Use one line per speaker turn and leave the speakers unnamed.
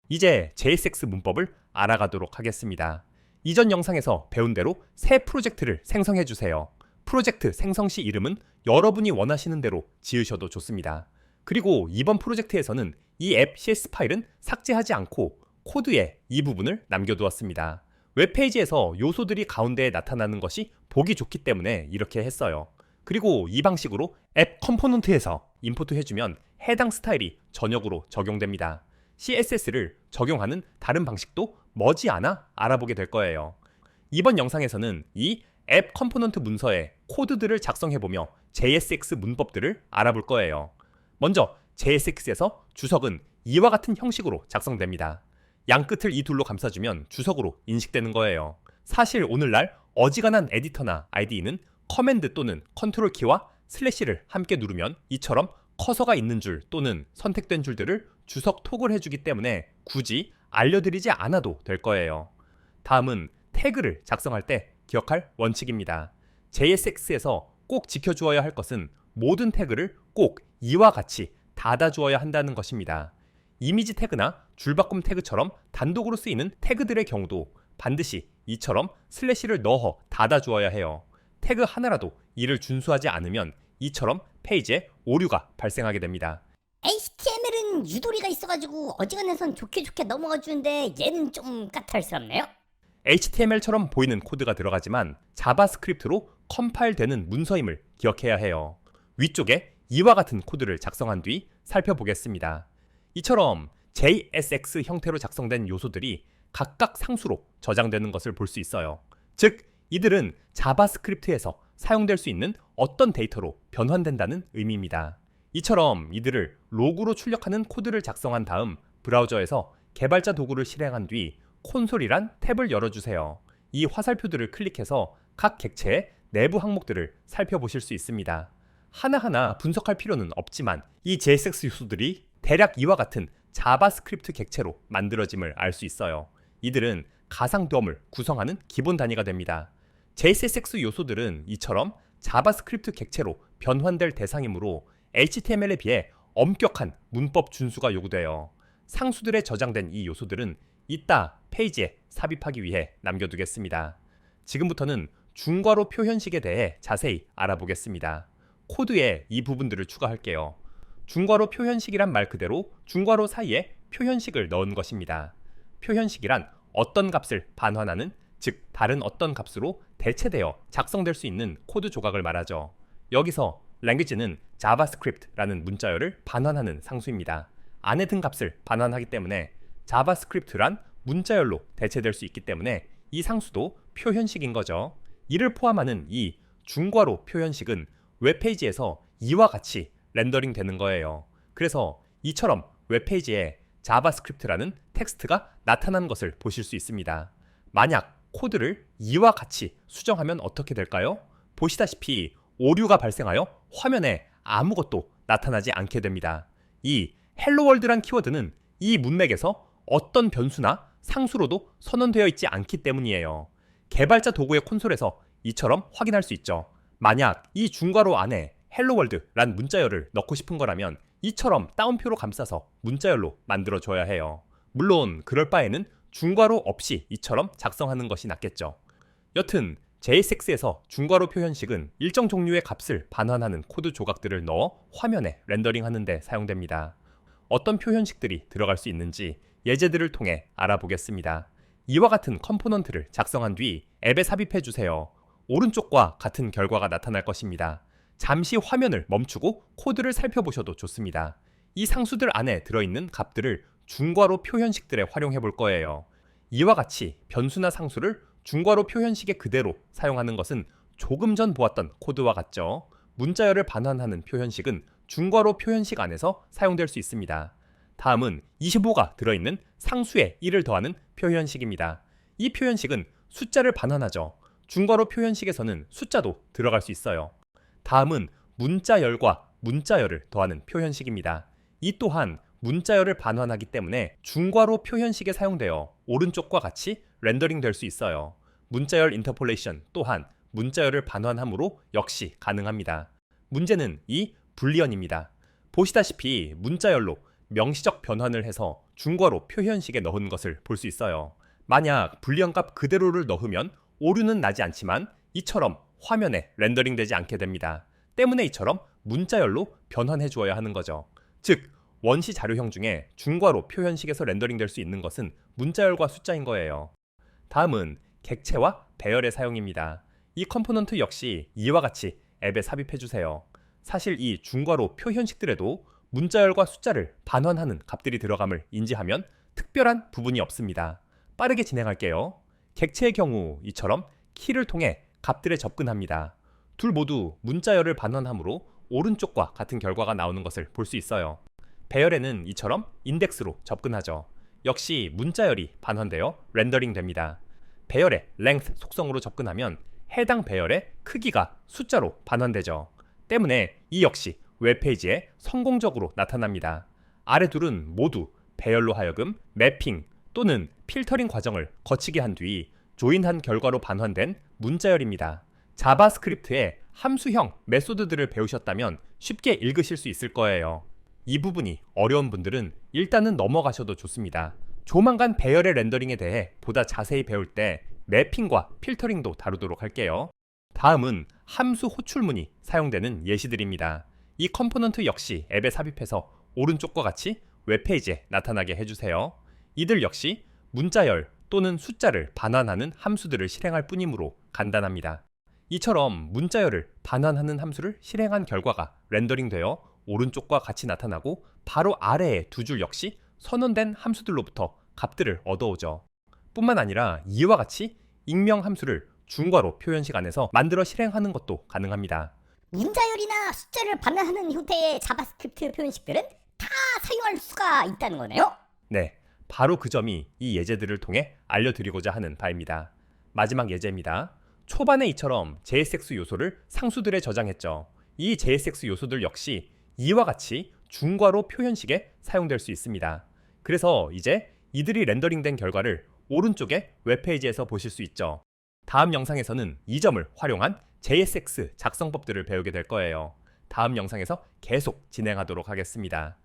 이제 JSX 문법을 알아가도록 하겠습니다. 이전 영상에서 배운 대로 새 프로젝트를 생성해 주세요. 프로젝트 생성 시 이름은 여러분이 원하시는 대로 지으셔도 좋습니다. 그리고 이번 프로젝트에서는 이 앱 CS 파일은 삭제하지 않고 코드에 이 부분을 남겨두었습니다. 웹페이지에서 요소들이 가운데에 나타나는 것이 보기 좋기 때문에 이렇게 했어요. 그리고 이 방식으로 앱 컴포넌트에서 임포트 해주면 해당 스타일이 전역으로 적용됩니다. CSS를 적용하는 다른 방식도 머지않아 알아보게 될 거예요. 이번 영상에서는 이 앱 컴포넌트 문서에 코드들을 작성해보며 JSX 문법들을 알아볼 거예요. 먼저 JSX에서 주석은 이와 같은 형식으로 작성됩니다. 양끝을 이 둘로 감싸주면 주석으로 인식되는 거예요. 사실 오늘날 어지간한 에디터나 IDE는 커맨드 또는 컨트롤 키와 슬래시를 함께 누르면 이처럼 커서가 있는 줄 또는 선택된 줄들을 주석 톡을 해주기 때문에 굳이 알려드리지 않아도 될 거예요. 다음은 태그를 작성할 때 기억할 원칙입니다. JSX에서 꼭 지켜주어야 할 것은 모든 태그를 꼭 이와 같이 닫아주어야 한다는 것입니다. 이미지 태그나 줄바꿈 태그처럼 단독으로 쓰이는 태그들의 경우도 반드시 이처럼 슬래시를 넣어 닫아주어야 해요. 태그 하나라도 이를 준수하지 않으면 이처럼 페이지에 오류가 발생하게 됩니다.
HTML은 유도리가 있어가지고 어지간해선 좋게 넘어가 주는데 얘는 좀 까탈스럽네요.
HTML처럼 보이는 코드가 들어가지만 자바스크립트로 컴파일되는 문서임을 기억해야 해요. 위쪽에 이와 같은 코드를 작성한 뒤 살펴보겠습니다. 이처럼 JSX 형태로 작성된 요소들이 각각 상수로 저장되는 것을 볼 수 있어요. 즉, 이들은 자바스크립트에서 사용될 수 있는 어떤 데이터로 변환된다는 의미입니다. 이처럼 이들을 로그로 출력하는 코드를 작성한 다음 브라우저에서 개발자 도구를 실행한 뒤 콘솔이란 탭을 열어주세요. 이 화살표들을 클릭해서 각 객체의 내부 항목들을 살펴보실 수 있습니다. 하나하나 분석할 필요는 없지만 이 JSX 요소들이 대략 이와 같은 자바스크립트 객체로 만들어짐을 알 수 있어요. 이들은 가상덤을 구성하는 기본 단위가 됩니다. JSX 요소들은 이처럼 자바스크립트 객체로 변환될 대상이므로 HTML에 비해 엄격한 문법 준수가 요구돼요. 상수들에 저장된 이 요소들은 이따 페이지에 삽입하기 위해 남겨두겠습니다. 지금부터는 중괄호 표현식에 대해 자세히 알아보겠습니다. 코드에 이 부분들을 추가할게요. 중괄호 표현식이란 말 그대로 중괄호 사이에 표현식을 넣은 것입니다. 표현식이란 어떤 값을 반환하는, 즉 다른 어떤 값으로 대체되어 작성될 수 있는 코드 조각을 말하죠. 여기서 language는 자바스크립트라는 문자열을 반환하는 상수입니다. 안에 든 값을 반환하기 때문에 자바스크립트란 문자열로 대체될 수 있기 때문에 이 상수도 표현식인 거죠. 이를 포함하는 이 중괄호 표현식은 웹페이지에서 이와 같이 렌더링 되는 거예요. 그래서 이처럼 웹페이지에 자바스크립트라는 텍스트가 나타난 것을 보실 수 있습니다. 만약 코드를 이와 같이 수정하면 어떻게 될까요? 보시다시피 오류가 발생하여 화면에 아무것도 나타나지 않게 됩니다. 이 헬로월드란 키워드는 이 문맥에서 어떤 변수나 상수로도 선언되어 있지 않기 때문이에요. 개발자 도구의 콘솔에서 이처럼 확인할 수 있죠. 만약 이 중괄호 안에 헬로월드란 문자열을 넣고 싶은 거라면 이처럼 따옴표로 감싸서 문자열로 만들어줘야 해요. 물론 그럴 바에는 중괄호 없이 이처럼 작성하는 것이 낫겠죠. 여튼 JSX에서 중괄호 표현식은 일정 종류의 값을 반환하는 코드 조각들을 넣어 화면에 렌더링하는 데 사용됩니다. 어떤 표현식들이 들어갈 수 있는지 예제들을 통해 알아보겠습니다. 이와 같은 컴포넌트를 작성한 뒤 앱에 삽입해 주세요. 오른쪽과 같은 결과가 나타날 것입니다. 잠시 화면을 멈추고 코드를 살펴보셔도 좋습니다. 이 상수들 안에 들어있는 값들을 중괄호 표현식들에 활용해 볼 거예요. 이와 같이 변수나 상수를 중괄호 표현식에 그대로 사용하는 것은 조금 전 보았던 코드와 같죠. 문자열을 반환하는 표현식은 중괄호 표현식 안에서 사용될 수 있습니다. 다음은 25가 들어있는 상수에 1을 더하는 표현식입니다. 이 표현식은 숫자를 반환하죠. 중괄호 표현식에서는 숫자도 들어갈 수 있어요. 다음은 문자열과 문자열을 더하는 표현식입니다. 이 또한 문자열을 반환하기 때문에 중괄호 표현식에 사용되어 오른쪽과 같이 렌더링 될 수 있어요. 문자열 인터폴레이션 또한 문자열을 반환함으로 역시 가능합니다. 문제는 이 불리언입니다. 보시다시피 문자열로 명시적 변환을 해서 중괄호 표현식에 넣은 것을 볼 수 있어요. 만약 불리언 값 그대로를 넣으면 오류는 나지 않지만 이처럼 화면에 렌더링 되지 않게 됩니다. 때문에 이처럼 문자열로 변환해 주어야 하는 거죠. 즉 원시 자료형 중에 중괄호 표현식에서 렌더링 될 수 있는 것은 문자열과 숫자인 거예요. 다음은 객체와 배열의 사용입니다. 이 컴포넌트 역시 이와 같이 앱에 삽입해 주세요. 사실 이 중괄호 표현식들에도 문자열과 숫자를 반환하는 값들이 들어감을 인지하면 특별한 부분이 없습니다. 빠르게 진행할게요. 객체의 경우 이처럼 키를 통해 값들에 접근합니다. 둘 모두 문자열을 반환하므로 오른쪽과 같은 결과가 나오는 것을 볼 수 있어요. 배열에는 이처럼 인덱스로 접근하죠. 역시 문자열이 반환되어 렌더링 됩니다. 배열의 length 속성으로 접근하면 해당 배열의 크기가 숫자로 반환되죠. 때문에 이 역시 웹페이지에 성공적으로 나타납니다. 아래 둘은 모두 배열로 하여금 매핑 또는 필터링 과정을 거치게 한 뒤 조인한 결과로 반환된 문자열입니다. 자바스크립트의 함수형 메소드들을 배우셨다면 쉽게 읽으실 수 있을 거예요. 이 부분이 어려운 분들은 일단은 넘어가셔도 좋습니다. 조만간 배열의 렌더링에 대해 보다 자세히 배울 때 매핑과 필터링도 다루도록 할게요. 다음은 함수 호출문이 사용되는 예시들입니다. 이 컴포넌트 역시 앱에 삽입해서 오른쪽과 같이 웹페이지에 나타나게 해주세요. 이들 역시 문자열 또는 숫자를 반환하는 함수들을 실행할 뿐이므로 간단합니다. 이처럼 문자열을 반환하는 함수를 실행한 결과가 렌더링되어 오른쪽과 같이 나타나고 바로 아래의 두 줄 역시 선언된 함수들로부터 값들을 얻어오죠. 뿐만 아니라 이와 같이 익명 함수를 중괄호 표현식 안에서 만들어 실행하는 것도 가능합니다.
문자열이나 숫자를 반환하는 형태의 자바스크립트 표현식들은 다 사용할 수가 있다는 거네요.
네, 바로 그 점이 이 예제들을 통해 알려드리고자 하는 바입니다. 마지막 예제입니다. 초반에 이처럼 JSX 요소를 상수들에 저장했죠. 이 JSX 요소들 역시 이와 같이 중괄호 표현식에 사용될 수 있습니다. 그래서 이제 이들이 렌더링된 결과를 오른쪽에 웹페이지에서 보실 수 있죠. 다음 영상에서는 이 점을 활용한 JSX 작성법들을 배우게 될 거예요. 다음 영상에서 계속 진행하도록 하겠습니다.